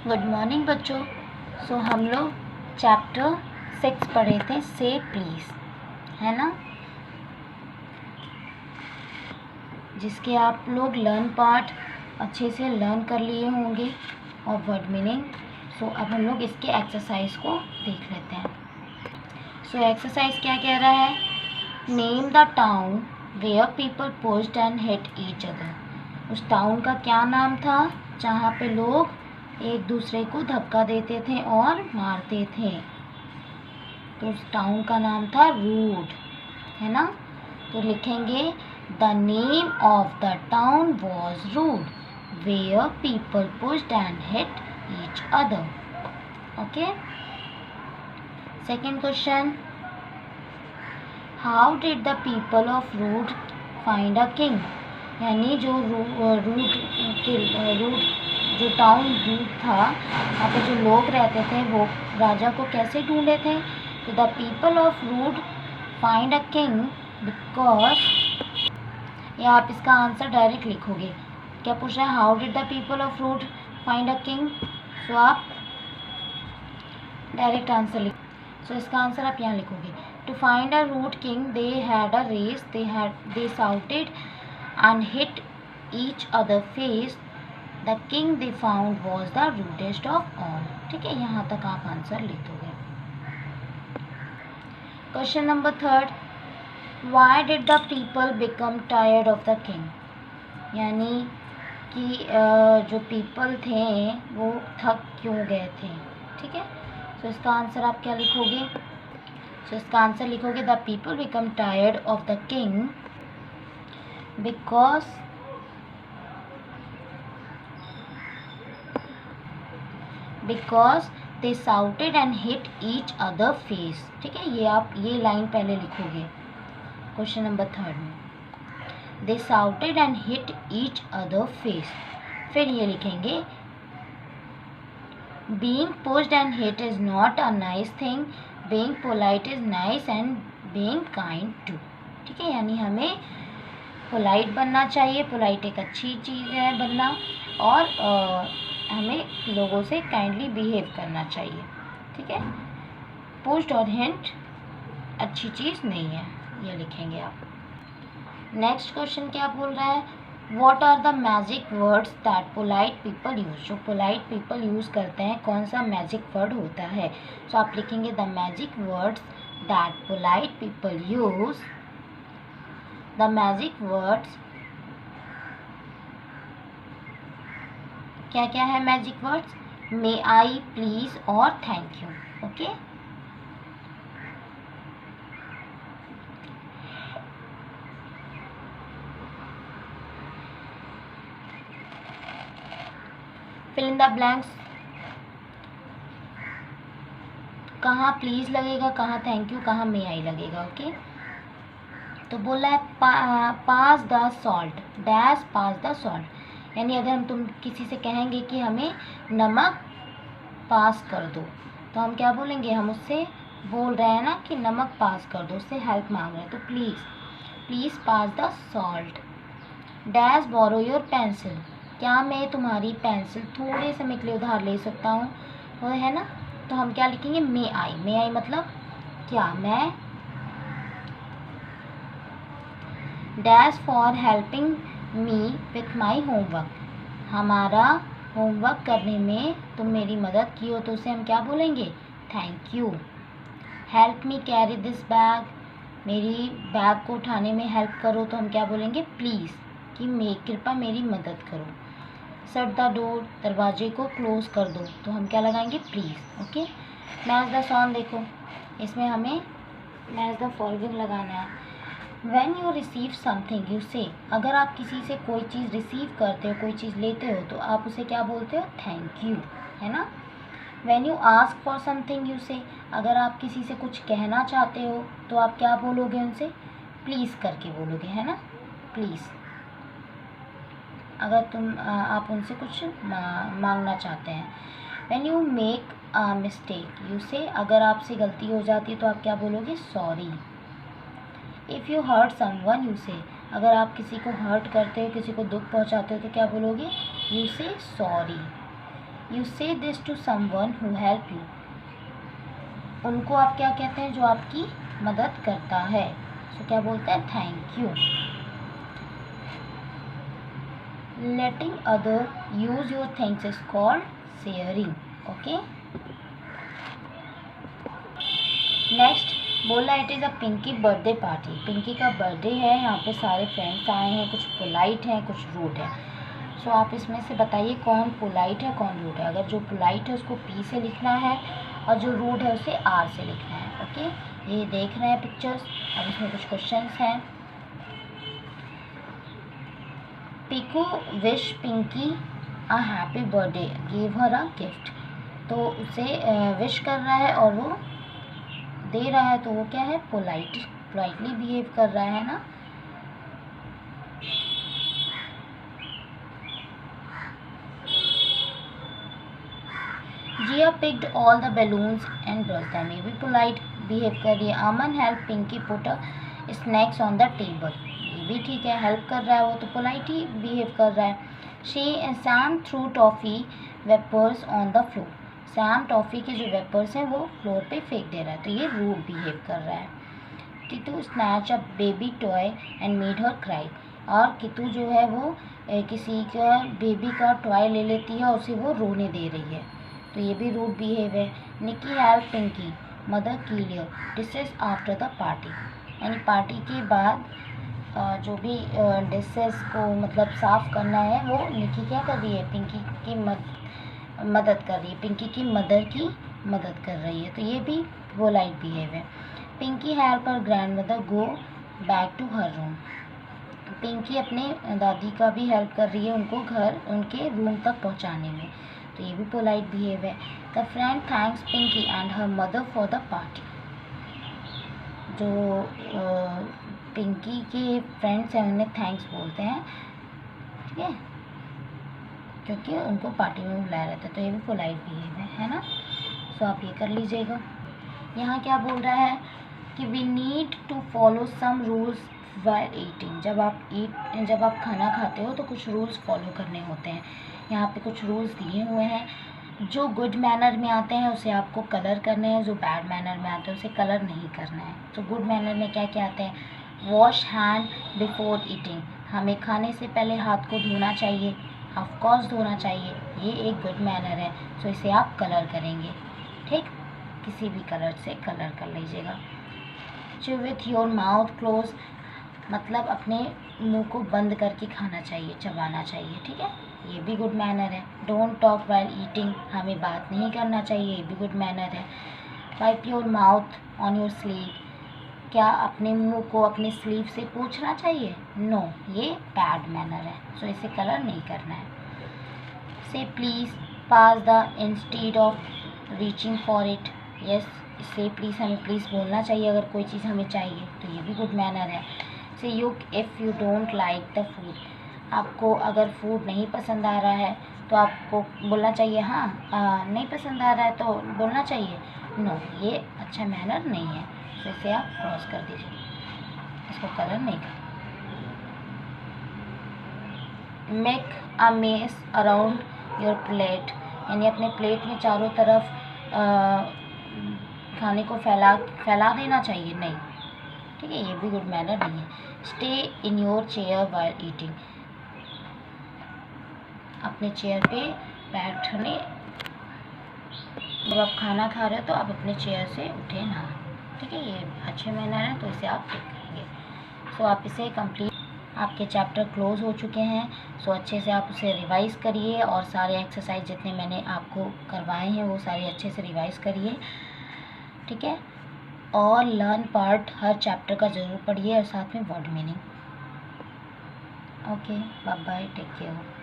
Good morning बच्चों। हम लोग चैप्टर 6 पढ़े थे, से प्लीज़, है ना, जिसके आप लोग लर्न पार्ट अच्छे से लर्न कर लिए होंगे और वर्ड मीनिंग। अब हम लोग इसके एक्सरसाइज को देख लेते हैं। एक्सरसाइज क्या कह रहा है? Name the town where people pushed and hit each other. उस टाउन का क्या नाम था जहाँ पे लोग एक दूसरे को धक्का देते थे और मारते थे? तो उस टाउन का नाम था रूड, है ना। तो लिखेंगे the name of the town was Rude where people pushed and hit each other. Okay. Second question, how did the people of rude find a king. यानी जो रूड जो टाउन रूड था, वहाँ पे जो लोग रहते थे वो राजा को कैसे ढूंढे थे? तो the people of rude find a king because, या आप इसका आंसर डायरेक्ट लिखोगे। क्या पूछ रहा है? How did the people of rude find a king. So आप डायरेक्ट आंसर लिख। इसका आंसर आप यहाँ लिखोगे। To find a rude king they had a race, they shouted and hit each other face. The king they found was the rudest of all. ठीक है, यहाँ तक आप आंसर लिख दोगे। Question number third, why did the people become tired of the king. यानी कि जो पीपल थे वो थक क्यों गए थे। ठीक है, इसका आंसर आप क्या लिखोगे? इसका आंसर लिखोगे the people become tired of the king because they shouted and hit each other face. ठीक है, ये आप ये लाइन पहले लिखोगे क्वेश्चन नंबर थर्ड में। They shouted and hit each other face. फिर ये लिखेंगे being pushed and hit is not a nice thing, being polite is nice and being kind too। ठीक है, यानी हमें पोलाइट बनना चाहिए। पोलाइट एक अच्छी चीज़ है बनना, और हमें लोगों से काइंडली बिहेव करना चाहिए। ठीक है, पुश्ड और हिंट अच्छी चीज़ नहीं है, ये लिखेंगे आप। नेक्स्ट क्वेश्चन क्या बोल रहा है? What are the magic words that polite people use। जो polite people use करते हैं, कौन सा magic word होता है? आप लिखेंगे the magic words that polite people use। the magic words क्या क्या है magic words? may I, please और thank you। Okay, fill in the blanks। कहाँ प्लीज़ लगेगा, कहाँ थैंक यू, कहाँ मे आई लगेगा। ओके, तो बोला है pass the salt dash pass the salt. यानी अगर तुम किसी से कहेंगे कि हमें नमक पास कर दो, तो हम क्या बोलेंगे? हम उससे बोल रहे हैं ना कि नमक पास कर दो, उससे हेल्प मांग रहे हैं। तो please pass the salt. Dash borrow your pencil. क्या मैं तुम्हारी पेंसिल थोड़े समय के लिए उधार ले सकता हूँ, वो है ना। तो हम क्या लिखेंगे? मे आई मतलब क्या मैं। Dash for helping me with my homework. हमारा होमवर्क करने में तुम मेरी मदद की हो, तो उसे हम क्या बोलेंगे? Thank you. Help me carry this bag. मेरी बैग को उठाने में हेल्प करो, तो हम क्या बोलेंगे? प्लीज़, कि कृपया मेरी मदद करो। Shut the door. दरवाजे को क्लोज कर दो, तो हम क्या लगाएंगे? Please. Okay, match the song. देखो, इसमें हमें मैच द फॉलोइंग लगाना है। When you receive something you say। अगर आप किसी से कोई चीज़ रिसीव करते हो, कोई चीज़ लेते हो, तो आप उसे क्या बोलते हो? थैंक यू, है ना। When you ask for something you say। अगर आप किसी से कुछ कहना चाहते हो, तो आप क्या बोलोगे उनसे? प्लीज़ करके बोलोगे, है ना, प्लीज़। अगर आप उनसे कुछ मांगना चाहते हैं। When you make a mistake you say। अगर आपसे गलती हो जाती है, तो आप क्या बोलोगे? Sorry. If you hurt someone you say. अगर आप किसी को हर्ट करते हो, किसी को दुख पहुंचाते हो, तो क्या बोलोगे? You say sorry. You say this to someone who help you. उनको आप क्या कहते हैं, जो आपकी मदद करता है। सो क्या बोलते हैं, thank you. Letting other use your things is called sharing. Okay, next बोला it is a Pinky birthday party. Pinky का बर्थडे है, यहाँ पे सारे फ्रेंड्स आए हैं, कुछ पोलाइट हैं कुछ रूड है। सो आप इसमें से बताइए कौन पोलाइट है कौन रूड है। अगर जो पोलाइट है उसको पी से लिखना है और जो रूड है उसे आर से लिखना है। ओके, ये देख रहे हैं पिक्चर्स। अब इसमें कुछ क्वेश्चंस हैं। Piku wish Pinky a happy birthday, give her a gift. तो उसे विश कर रहा है और वो दे रहा है, तो वो क्या है, पोलाइटली बिहेव कर रहा है ना। Jiya picked all the balloons and brush them, ये भी पोलाइट बिहेव कर रही है। Aman help Pinky put snacks on the table, ये भी ठीक है, हेल्प कर रहा है वो, तो पोलाइट ही बिहेव कर रहा है। Sam threw toffee wrappers on the floor, Sam toffee के जो वेपर्स हैं वो फ्लोर पे फेंक दे रहा है, तो ये रूड बिहेव कर रहा है। कितू snatch a baby toy and made her cry, और कितू जो है वो किसी का बेबी का टॉय ले लेती है और उसे वो रोने दे रही है, तो ये भी रूड बिहेव है। Niki help Pinky mother clear dishes after the party, यानी पार्टी के बाद जो भी डिशेस को मतलब साफ़ करना है वो निकी क्या कर रही है, पिंकी की मदद कर रही है, पिंकी की मदर की मदद कर रही है, तो ये भी पोलाइट बिहेव है। Pinky help her grandmother go back to her room, Pinky अपने दादी का भी हेल्प कर रही है उनको घर उनके रूम तक पहुंचाने में, तो ये भी पोलाइट बिहेव है। The friend thanks Pinky and her mother for the party, जो पिंकी के फ्रेंड्स हैं उन्हें थैंक्स बोलते हैं, ठीक है, क्योंकि उनको पार्टी में बुलाया रहता है, तो ये भी पोलाइट बिहेव है ना। सो आप ये कर लीजिएगा। यहाँ क्या बोल रहा है कि we need to follow some rules while eating, जब आप खाना खाते हो तो कुछ रूल्स फॉलो करने होते हैं। यहाँ पे कुछ रूल्स दिए हुए हैं, जो गुड मैनर में आते हैं उसे आपको कलर करने हैं, जो बैड मैनर में आते हैं उसे कलर नहीं करना है। तो गुड मैनर में क्या क्या आते हैं, वॉश हैंड बिफोर ईटिंग, हमें खाने से पहले हाथ को धोना चाहिए, ऑफकोर्स धोना चाहिए, ये एक गुड मैनर है, तो इसे आप कलर करेंगे, ठीक, किसी भी कलर से कलर कर लीजिएगा। Chew with your mouth close, मतलब अपने मुंह को बंद करके खाना चाहिए, चबाना चाहिए, ठीक है, ये भी गुड मैनर है। डोंट टॉक वाइल ईटिंग, हमें बात नहीं करना चाहिए, ये भी गुड मैनर है। Wipe your mouth on your sleeve, क्या अपने मुंह को अपने स्लीव से पोंछना चाहिए, नो, ये बैड मैनर है, सो इसे कलर नहीं करना है। से please pass the instead of reaching for it, yes, इससे प्लीज़ हमें प्लीज़ बोलना चाहिए अगर कोई चीज़ हमें चाहिए, तो ये भी गुड मैनर है। से you if you don't like the food, आपको अगर फूड नहीं पसंद आ रहा है तो आपको बोलना चाहिए हाँ, नहीं पसंद आ रहा है तो बोलना चाहिए नो, ये अच्छा मैनर नहीं है, तो इसे आप क्रॉस कर दीजिए, इसको कलर नहीं कर। Make a mess around your plate, यानी अपने प्लेट में चारों तरफ खाने को फैला देना चाहिए, नहीं, ठीक है, ये भी गुड मैनर नहीं है। Stay in your chair while eating, अपने चेयर पे बैठने, जब आप खाना खा रहे हो तो आप अपने चेयर से उठे ना, ठीक है, ये अच्छे मैनर है, तो इसे आप टिक करेंगे। सो आप इसे कंप्लीट, आपके चैप्टर क्लोज हो चुके हैं, सो अच्छे से आप उसे रिवाइज़ करिए और सारे एक्सरसाइज जितने मैंने आपको करवाए हैं वो सारे अच्छे से रिवाइज़ करिए, ठीक है, और लर्न पार्ट हर चैप्टर का ज़रूर पढ़िए और साथ में word meaning. Okay, bye bye, take care.